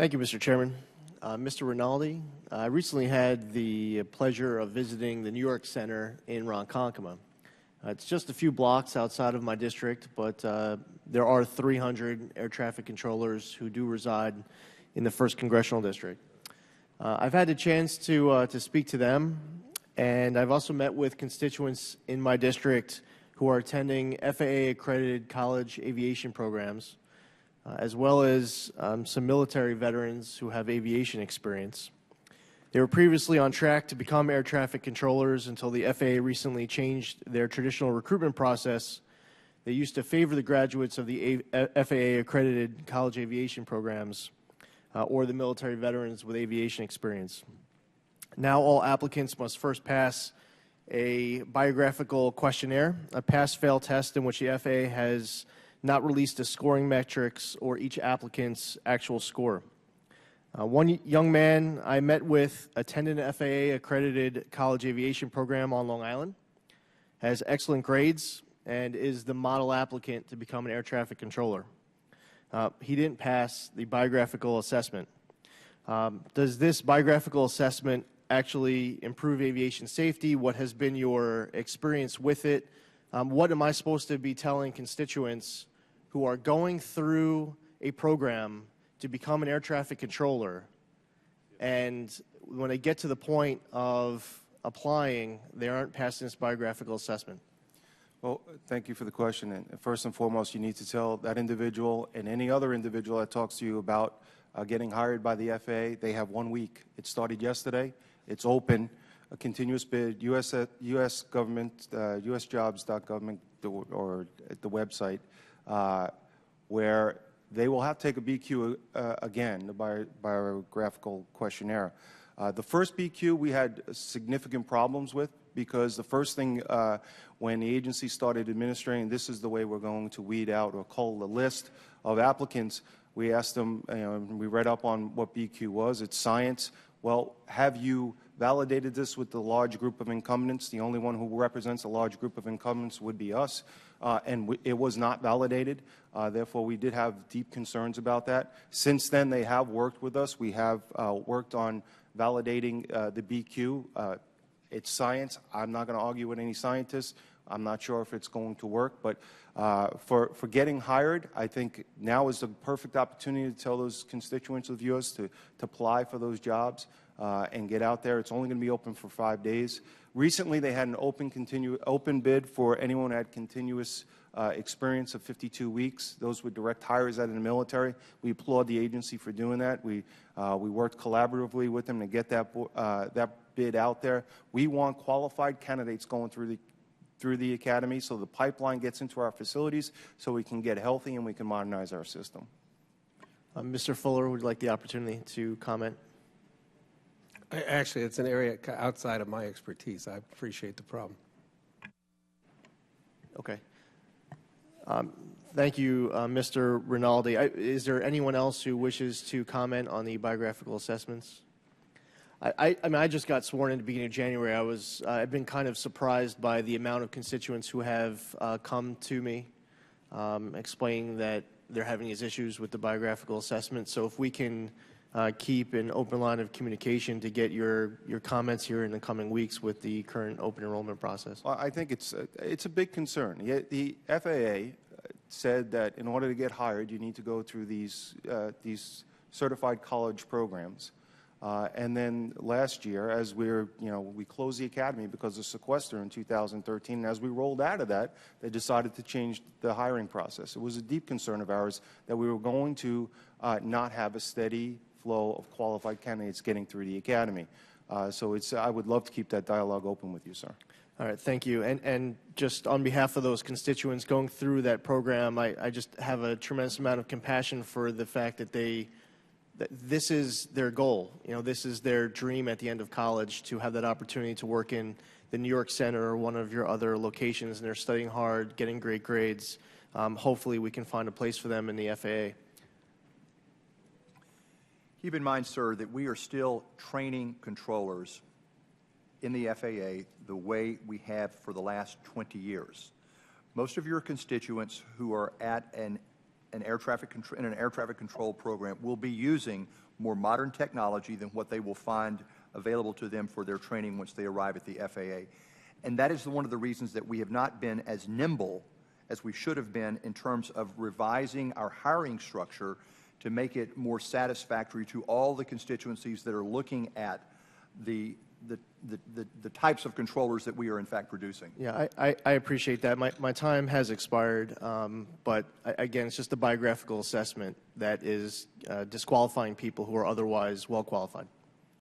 Thank you, Mr. Chairman. Mr. Rinaldi, I recently had the pleasure of visiting the New York Center in Ronkonkoma. It's just a few blocks outside of my district, but there are 300 air traffic controllers who do reside in the 1st Congressional District. I've had a chance to speak to them, and I've also met with constituents in my district who are attending FAA-accredited college aviation programs, as well as some military veterans who have aviation experience. They were previously on track to become air traffic controllers until the FAA recently changed their traditional recruitment process. They used to favor the graduates of the FAA-accredited college aviation programs or the military veterans with aviation experience. Now all applicants must first pass a biographical questionnaire, a pass-fail test in which the FAA has not released the scoring metrics or each applicant's actual score. One young man I met with attended an FAA-accredited college aviation program on Long Island, has excellent grades, and is the model applicant to become an air traffic controller. He didn't pass the biographical assessment. Does this biographical assessment actually improve aviation safety? What has been your experience with it? What am I supposed to be telling constituents who are going through a program to become an air traffic controller, and when they get to the point of applying, they aren't passing this biographical assessment? Well, thank you for the question. And first and foremost, you need to tell that individual and any other individual that talks to you about getting hired by the FAA, they have 1 week. It started yesterday. It's open, a continuous bid, U.S. government, usjobs.government, or at the website, where they will have to take a BQ again, the biographical questionnaire. The first BQ we had significant problems with, because the first thing when the agency started administering, this is the way we're going to weed out or cull the list of applicants, we asked them, we read up on what BQ was. It's science. Well, have you validated this with the large group of incumbents? The only one who represents a large group of incumbents would be us, and it was not validated. Therefore, we did have deep concerns about that. Since then, they have worked with us. We have worked on validating the BQ. It's science. I'm not going to argue with any scientists. I'm not sure if it's going to work, but for getting hired, I think now is the perfect opportunity to tell those constituents of yours to apply for those jobs and get out there. It's only going to be open for 5 days. Recently, they had an open bid for anyone who had continuous experience of 52 weeks. Those were direct hires out of the military. We applaud the agency for doing that. We worked collaboratively with them to get that bid out there. We want qualified candidates going through the academy, so the pipeline gets into our facilities, so we can get healthy and we can modernize our system. Mr. Fuller would like the opportunity to comment. Actually, it's an area outside of my expertise. I appreciate the problem. Okay. Thank you, Mr. Rinaldi. Is there anyone else who wishes to comment on the biographical assessments? I mean, I just got sworn in at the beginning of January. I've been kind of surprised by the amount of constituents who have come to me explaining that they're having these issues with the biographical assessment. So if we can keep an open line of communication to get your comments here in the coming weeks with the current open enrollment process. Well, I think it's a big concern. The FAA said that in order to get hired, you need to go through these certified college programs. And then last year, as we closed the academy because of sequester in 2013, and as we rolled out of that, they decided to change the hiring process. It was a deep concern of ours that we were going to not have a steady flow of qualified candidates getting through the academy. So I would love to keep that dialogue open with you, sir. All right, thank you. And just on behalf of those constituents going through that program, I just have a tremendous amount of compassion for the fact that this is their goal. This is their dream at the end of college, to have that opportunity to work in the New York Center or one of your other locations, and they're studying hard, getting great grades. Hopefully we can find a place for them in the FAA. Keep in mind, sir, that we are still training controllers in the FAA the way we have for the last 20 years. Most of your constituents who are at an air traffic control program will be using more modern technology than what they will find available to them for their training once they arrive at the FAA. And that is one of the reasons that we have not been as nimble as we should have been in terms of revising our hiring structure to make it more satisfactory to all the constituencies that are looking at the types of controllers that we are in fact producing. Yeah, I appreciate that. My time has expired, but again, it's just a biographical assessment that is disqualifying people who are otherwise well qualified.